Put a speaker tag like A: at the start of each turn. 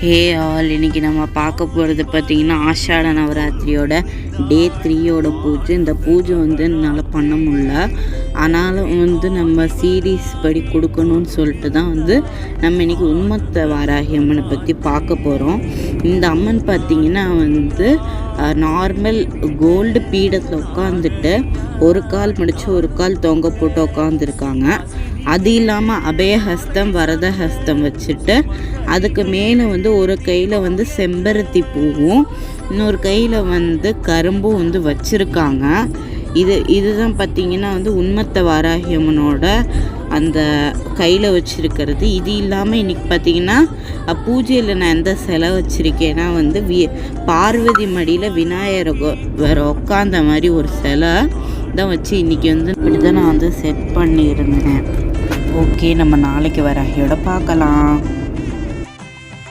A: Hey all, இன்றைக்கி நம்ம பார்க்க போகிறது பார்த்திங்கன்னா ஆஷாட நவராத்திரியோட டே 3யோட பூஜை. இந்த பூஜை என்னால் பண்ண முடியல, ஆனாலும் நம்ம சீரீஸ் படி கொடுக்கணும்னு சொல்லிட்டு தான் நம்ம இன்றைக்கி உண்மத்த வாராகி அம்மனை பற்றி பார்க்க போகிறோம். இந்த அம்மன் பார்த்திங்கன்னா நார்மல் கோல்டு பீடத்தில் உட்காந்துட்டு ஒரு கால் முடிச்சு ஒரு கால் தொங்க போட்டு உட்காந்துருக்காங்க. அது இல்லாமல் அபயஹஸ்தம் வரதஹஸ்தம் வச்சுட்டு அதுக்கு மேலே ஒரு கையில் செம்பருத்தி பூவும் இன்னொரு கையில் கரும்பும் வச்சுருக்காங்க. இதுதான் பார்த்திங்கன்னா உண்மத்த வாராகி அம்மனோட அந்த கையில் வச்சுருக்கிறது. இது இல்லாமல் இன்றைக்கி பார்த்திங்கன்னா பூஜையில் நான் எந்த சிலை வச்சுருக்கேன்னா பார்வதி மடியில் விநாயகர் உட்காந்த மாதிரி ஒரு சிலை தான் வச்சு இன்றைக்கி இப்படி தான் நான் செட் பண்ணியிருந்தேன். ஓகே, நம்ம நாளைக்கு வாராகியோட பார்க்கலாம்.